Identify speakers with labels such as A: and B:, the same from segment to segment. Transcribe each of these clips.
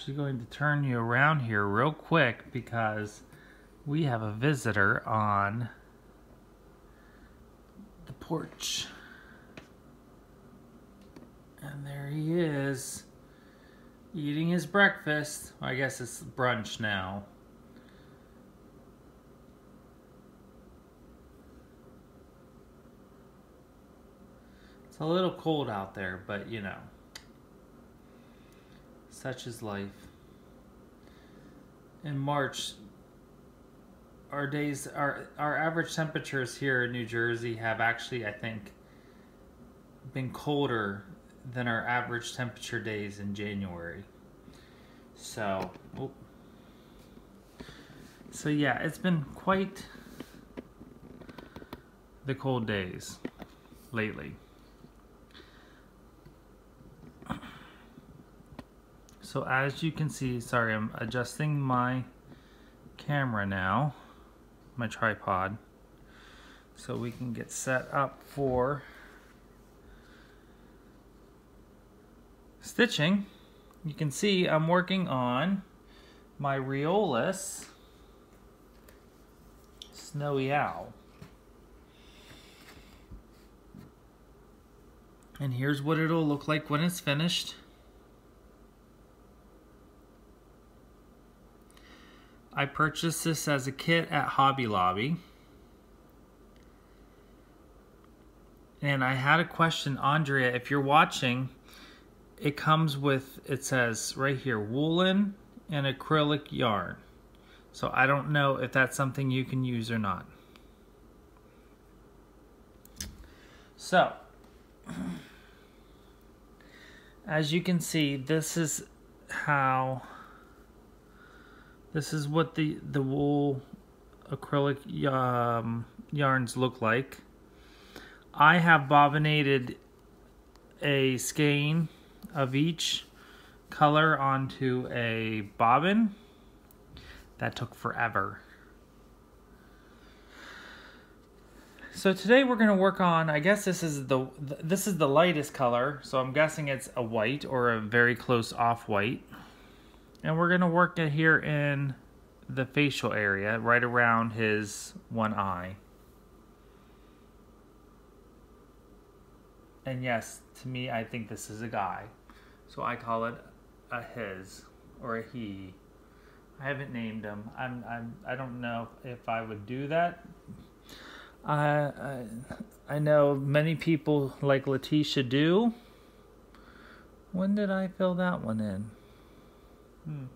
A: actually going to turn you around here real quick because we have a visitor on the porch. And there he is, eating his breakfast. I guess it's brunch now. It's a little cold out there, but you know, such is life. In March, our average temperatures here in New Jersey have actually, I think, been colder than our average temperature days in January. So yeah, it's been quite the cold days lately. So as you can see, sorry, I'm adjusting my camera now, my tripod, so we can get set up for stitching. You can see I'm working on my Riolis Snowy Owl. And here's what it'll look like when it's finished. I purchased this as a kit at Hobby Lobby. And I had a question, Andrea, if you're watching, it comes with, it says right here, woolen and acrylic yarn. So I don't know if that's something you can use or not. So, as you can see, this is what the wool acrylic yarns look like. I have bobbinated a skein of each color onto a bobbin. That took forever. So today we're going to work on, I guess this is the lightest color, so I'm guessing it's a white or a very close off-white. And we're going to work it here in the facial area, right around his one eye. And yes, to me, I think this is a guy. So I call it a his or a he. I haven't named him. I don't know if I would do that. I know many people like Letitia do. When did I fill that one in? No,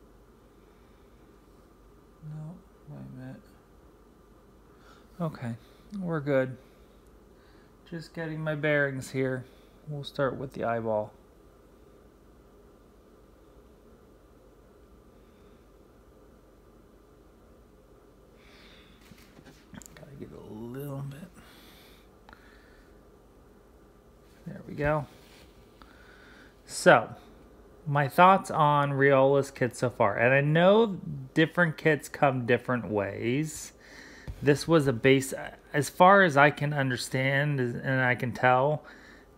A: wait a minute. Okay, we're good. Just getting my bearings here. We'll start with the eyeball. Gotta get a little bit. There we go. So, my thoughts on Riolis Kit so far. And I know different kits come different ways. This was a base, as far as I can understand and I can tell,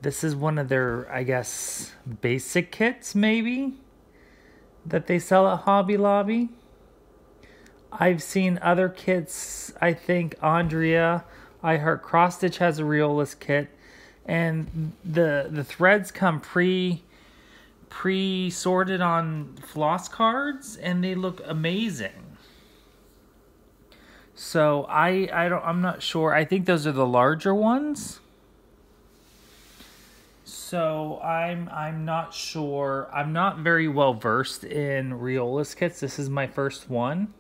A: this is one of their, I guess, basic kits maybe that they sell at Hobby Lobby. I've seen other kits. I think Andrea, I heard Cross Stitch has a Riolis kit, and the threads come pre-sorted on floss cards, and they look amazing. So I'm not sure. I think those are the larger ones. So I'm not sure. I'm not very well versed in Riolis kits. This is my first one.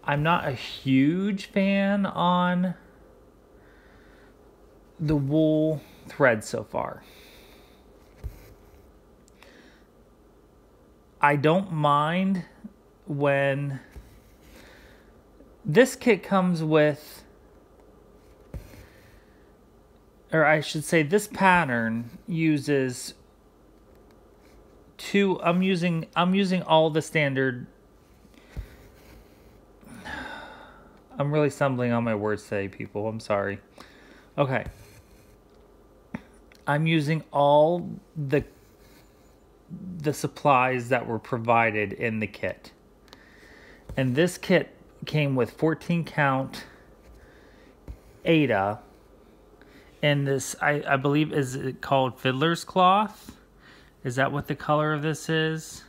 A: I'm not a huge fan on the wool thread so far. I don't mind when this kit comes with, or I should say this pattern uses I'm using all the standard. I'm really stumbling on my words today, people. I'm sorry. Okay. I'm using all the the supplies that were provided in the kit. And this kit came with 14 count Ada, and this I believe is it called fiddler's cloth. Is that what the color of this is?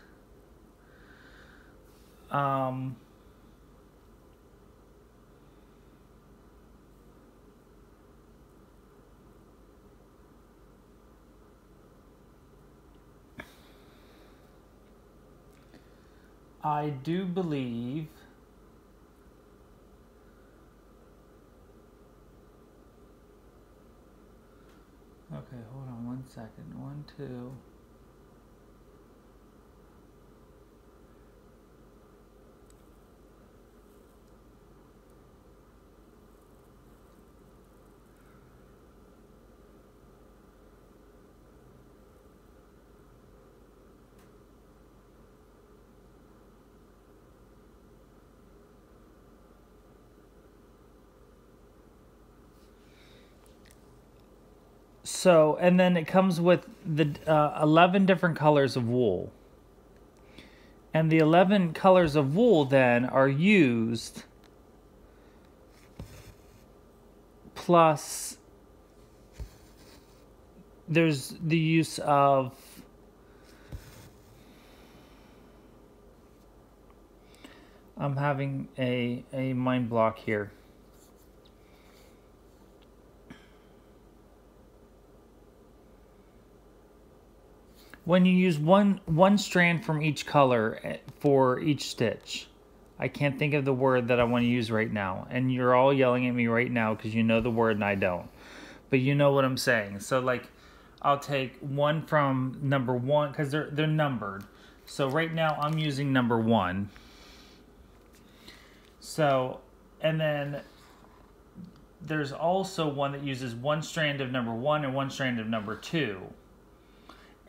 A: I do believe okay, hold on one second. 1, 2. So, and then it comes with the 11 different colors of wool. And the 11 colors of wool then are used, plus there's the use of I'm having a mind block here. When you use one strand from each color for each stitch. I can't think of the word that I want to use right now. And you're all yelling at me right now because you know the word and I don't. But you know what I'm saying. So like, I'll take one from number 1 because they're numbered. So right now I'm using number 1. So, and then there's also one that uses one strand of number 1 and one strand of number 2.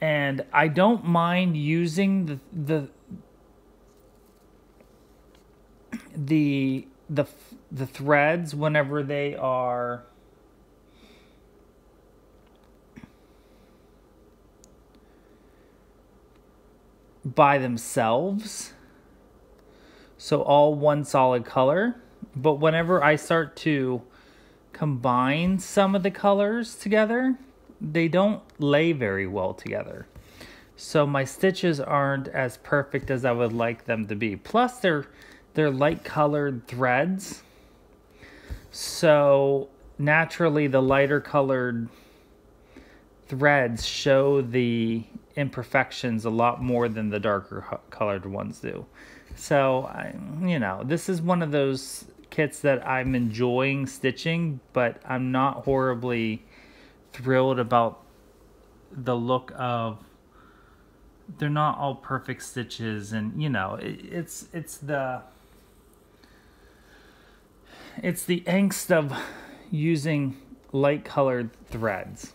A: And I don't mind using the threads whenever they are by themselves. So all one solid color. But whenever I start to combine some of the colors together, they don't lay very well together. So my stitches aren't as perfect as I would like them to be. Plus they're light colored threads. So naturally the lighter colored threads show the imperfections a lot more than the darker colored ones do. So, you know, this is one of those kits that I'm enjoying stitching, but I'm not horribly thrilled about the look of. They're not all perfect stitches, and you know, it's the angst of using light colored threads.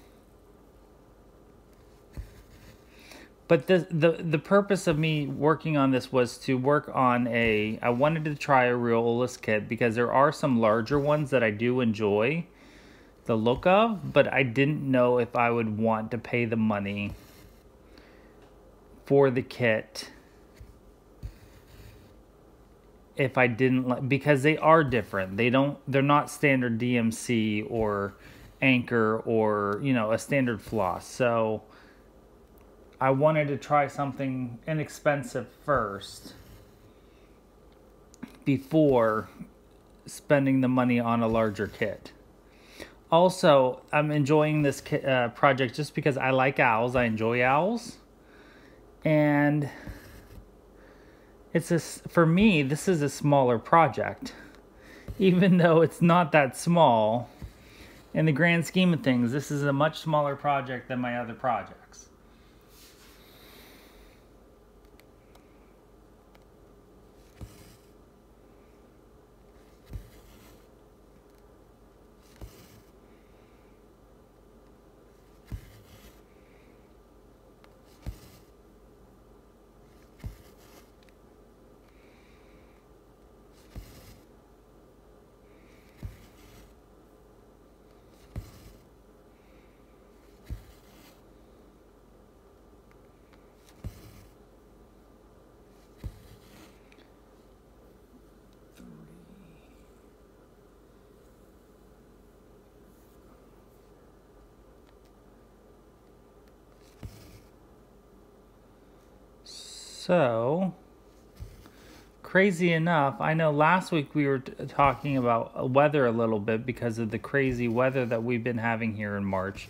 A: But the purpose of me working on this was to work on I wanted to try a Riolis kit because there are some larger ones that I do enjoy the look of, but I didn't know if I would want to pay the money for the kit if I didn't because they are different. They're not standard DMC or anchor or, you know, a standard floss. So I wanted to try something inexpensive first before spending the money on a larger kit. Also, I'm enjoying this project just because I like owls. I enjoy owls. And for me, this is a smaller project. Even though it's not that small, in the grand scheme of things, this is a much smaller project than my other projects. So, crazy enough, I know last week we were talking about weather a little bit because of the crazy weather that we've been having here in March.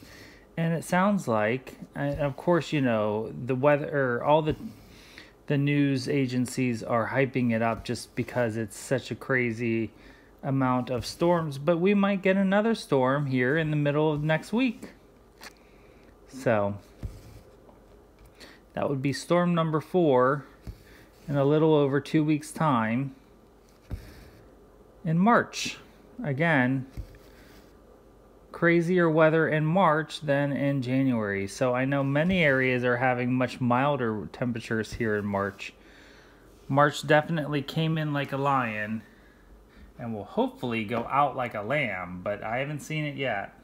A: And it sounds like, and of course, you know, the weather, all the news agencies are hyping it up just because it's such a crazy amount of storms, but we might get another storm here in the middle of next week. So that would be storm number 4 in a little over 2 weeks' time in March. Again, crazier weather in March than in January. So I know many areas are having much milder temperatures here in March. March definitely came in like a lion and will hopefully go out like a lamb, but I haven't seen it yet.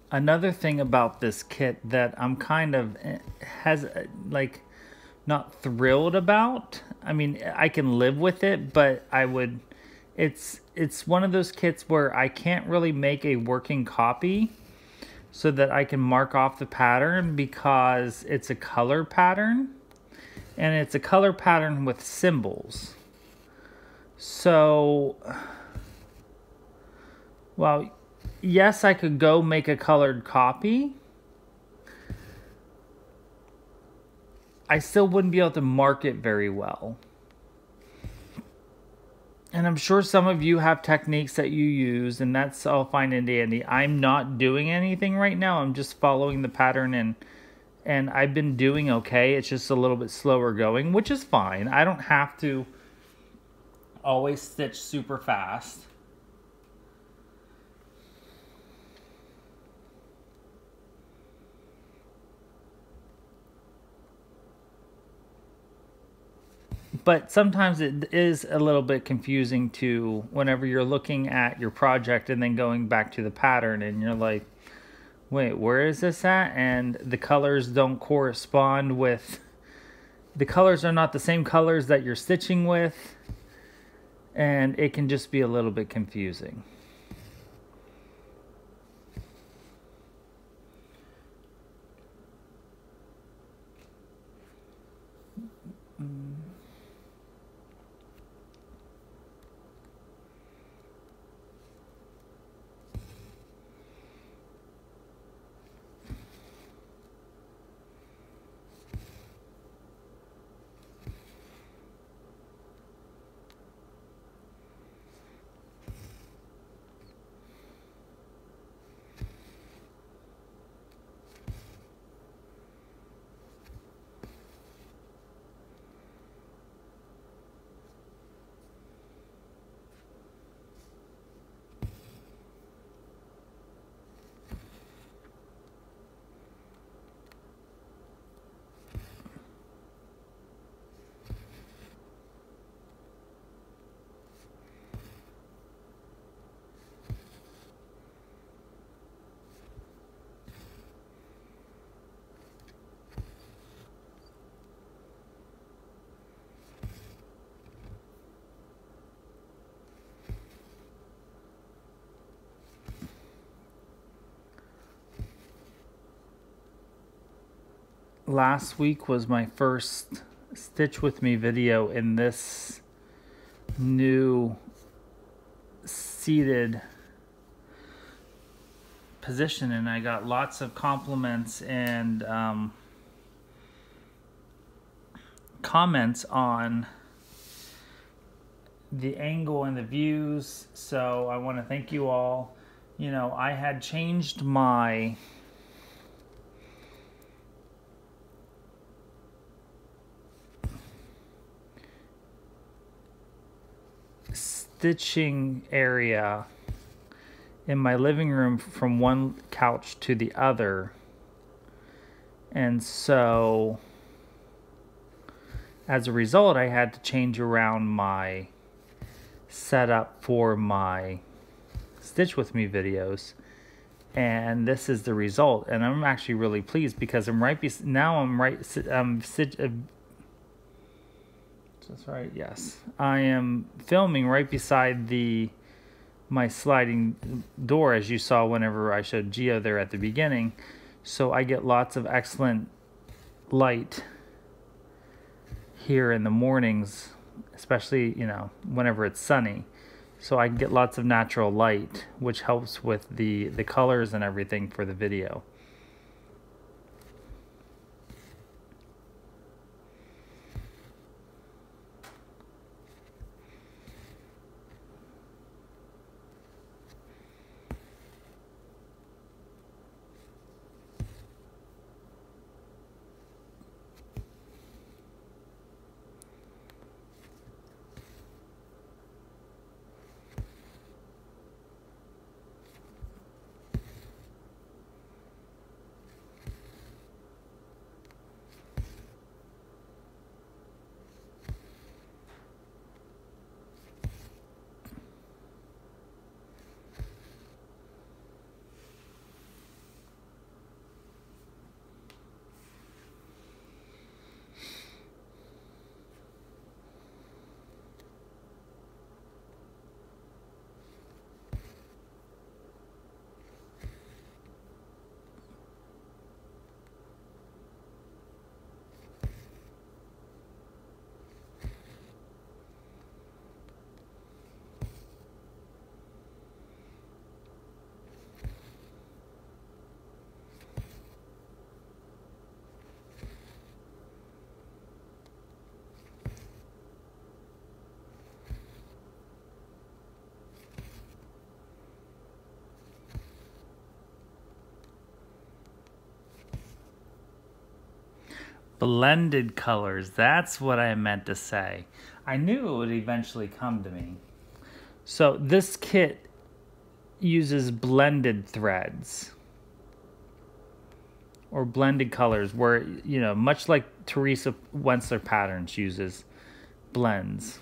A: Another thing about this kit that I'm kind of not thrilled about. I mean, I can live with it, but it's one of those kits where I can't really make a working copy so that I can mark off the pattern because it's a color pattern and it's a color pattern with symbols. So, well, yes, I could go make a colored copy. I still wouldn't be able to mark it very well. And I'm sure some of you have techniques that you use, and that's all fine and dandy. I'm not doing anything right now. I'm just following the pattern, and I've been doing okay. It's just a little bit slower going, which is fine. I don't have to always stitch super fast. But sometimes it is a little bit confusing to whenever you're looking at your project and then going back to the pattern and you're like, wait, where is this at? And the colors don't correspond with, the colors are not the same colors that you're stitching with, and it can just be a little bit confusing. Last week was my first Stitch With Me video in this new seated position, and I got lots of compliments and comments on the angle and the views, so I want to thank you all. You know, I had changed my stitching area in my living room from one couch to the other, and so as a result I had to change around my set up for my Stitch With Me videos. And this is the result, and I'm actually really pleased because I'm right now. That's right. Yes, I am filming right beside my sliding door, as you saw whenever I showed Geo there at the beginning. So I get lots of excellent light here in the mornings, especially whenever it's sunny. So I can get lots of natural light, which helps with the colors and everything for the video. Blended colors, that's what I meant to say. I knew it would eventually come to me. So this kit uses blended threads or blended colors where, much like Teresa Wentzler Patterns uses blends.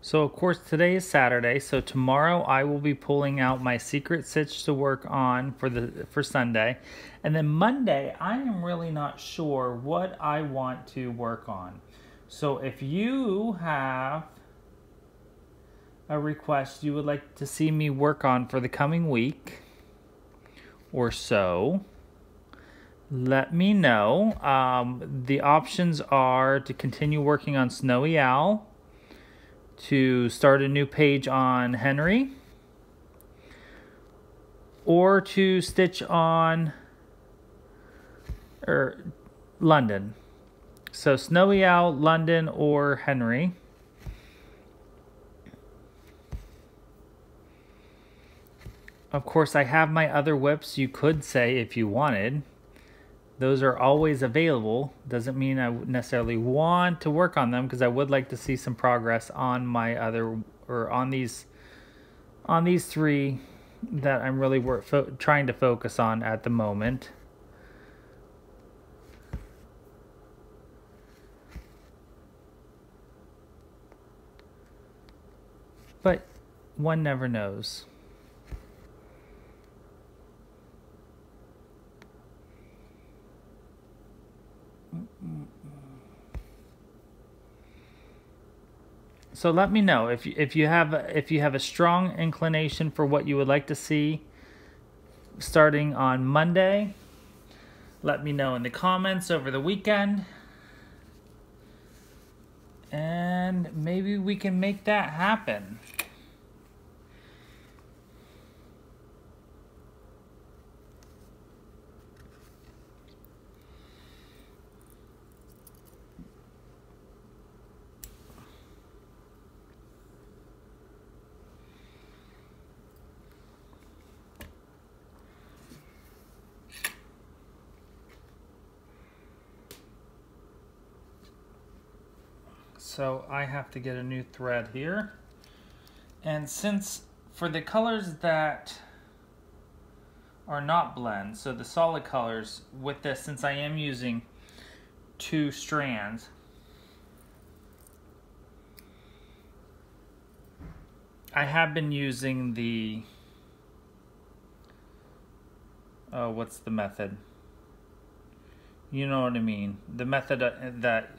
A: So of course today is Saturday, so tomorrow I will be pulling out my secret stitch to work on for Sunday. And then Monday I am really not sure what I want to work on. So if you have a request you would like to see me work on for the coming week or so, let me know. The options are to continue working on Snowy Owl, to start a new page on Henry, or to stitch on London. So Snowy Owl, London, or Henry. Of course, I have my other whips, you could say, if you wanted. Those are always available. Doesn't mean I necessarily want to work on them, because I would like to see some progress on my other, or on these three that I'm really trying to focus on at the moment. But one never knows. So let me know if you have a strong inclination for what you would like to see starting on Monday. Let me know in the comments over the weekend, and maybe we can make that happen. So I have to get a new thread here. And since for the colors that are not blends, so the solid colors with this, since I am using 2 strands, I have been using the, what's the method? You know what I mean. The method that,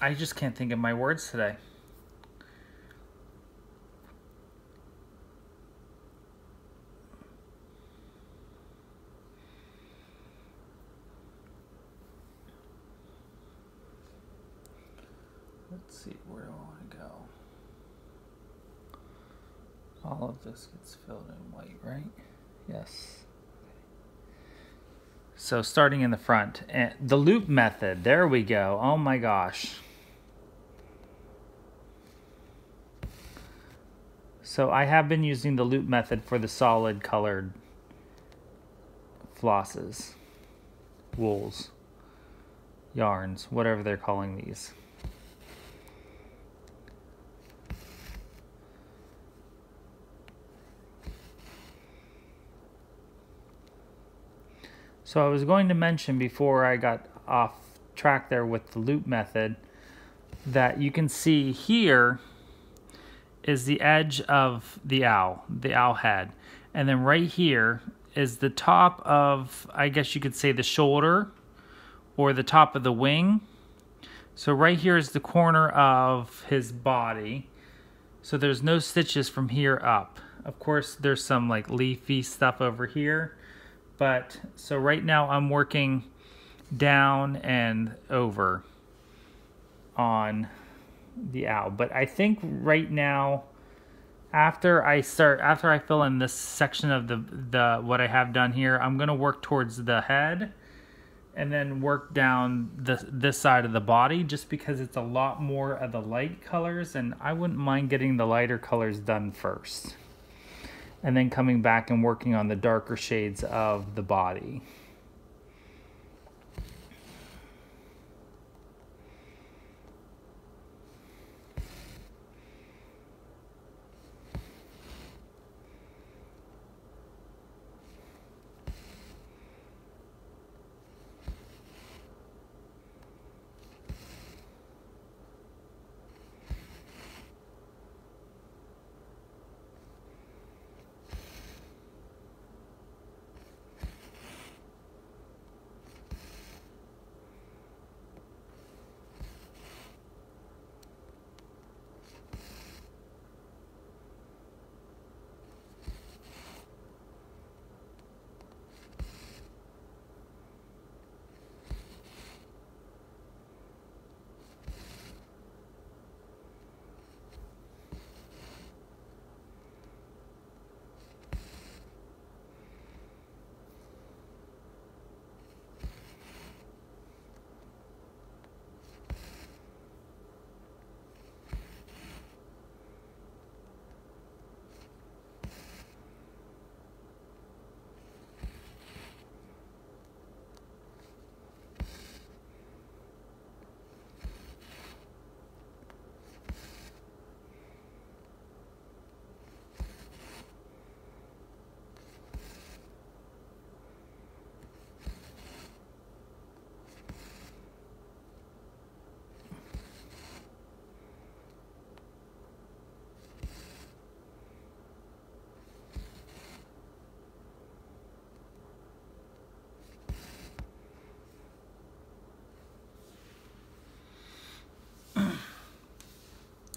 A: I just can't think of my words today. Let's see, where do I want to go? All of this gets filled in white, right? Yes. So starting in the front, and the loop method, there we go. Oh my gosh. So I have been using the loop method for the solid colored flosses, wools, yarns, whatever they're calling these. So I was going to mention before I got off track there with the loop method that you can see here is the edge of the owl head. And then right here is the top of, I guess you could say, the shoulder or the top of the wing. So right here is the corner of his body. So there's no stitches from here up. Of course, there's some like leafy stuff over here. But so right now I'm working down and over on the owl. But I think right now, after I fill in this section of the what I have done here, I'm gonna work towards the head and then work down this side of the body, just because it's a lot more of the light colors, and I wouldn't mind getting the lighter colors done first, and then coming back and working on the darker shades of the body.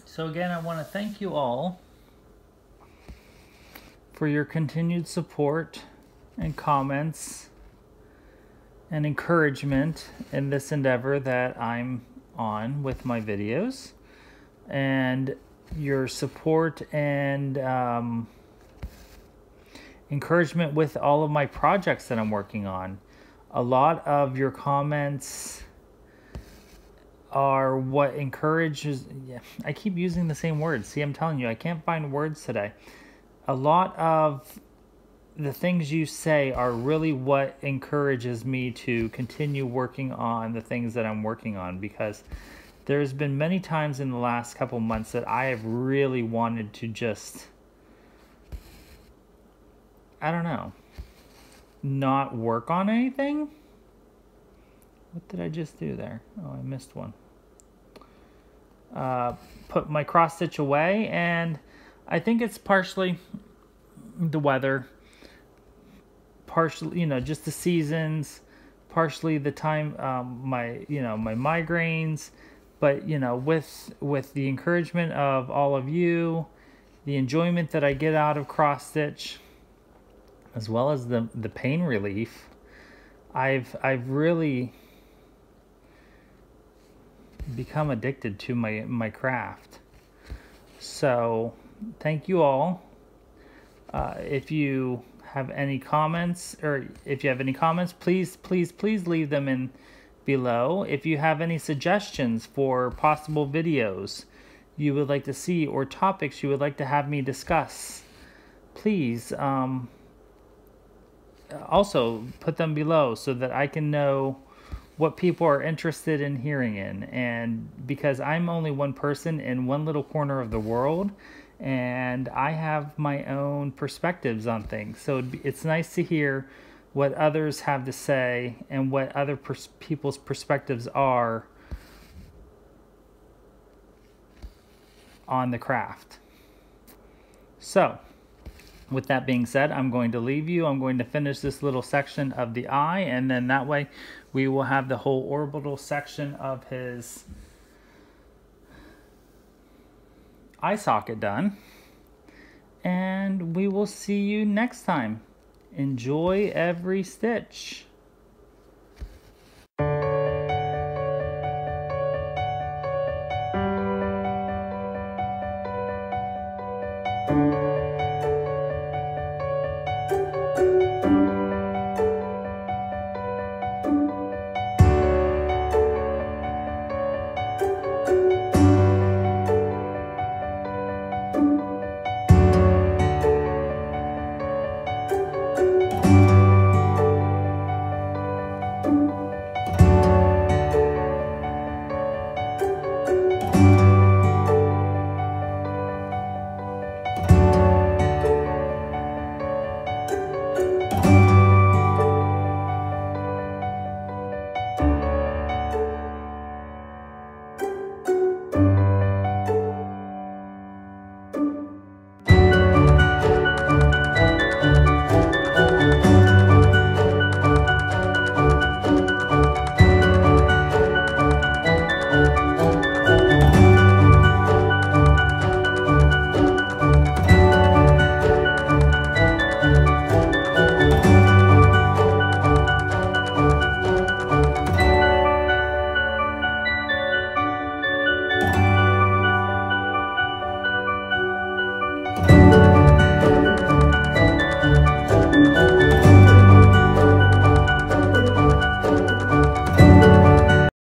A: So again, I want to thank you all for your continued support and comments and encouragement in this endeavor that I'm on with my videos, and your support and encouragement with all of my projects that I'm working on. A lot of your comments are what encourages, yeah, I keep using the same words. See, I'm telling you, I can't find words today. A lot of the things you say are really what encourages me to continue working on the things that I'm working on, because there's been many times in the last couple months that I have really wanted to just, I don't know, not work on anything. What did I just do there? Oh, I missed one. Put my cross stitch away, and I think it's partially the weather, partially, just the seasons, partially the time, my migraines, but with the encouragement of all of you, the enjoyment that I get out of cross stitch, as well as the pain relief, I've really become addicted to my craft. So thank you all. If you have any comments, please leave them in below. If you have any suggestions for possible videos you would like to see, or topics you would like to have me discuss, please also put them below so that I can know what people are interested in hearing in. And because I'm only one person in one little corner of the world, and I have my own perspectives on things, so it's nice to hear what others have to say and what other people's perspectives are on the craft. So with that being said, I'm going to leave you. I'm going to finish this little section of the eye, and then that way we will have the whole orbital section of his eye socket done. And we will see you next time. Enjoy every stitch.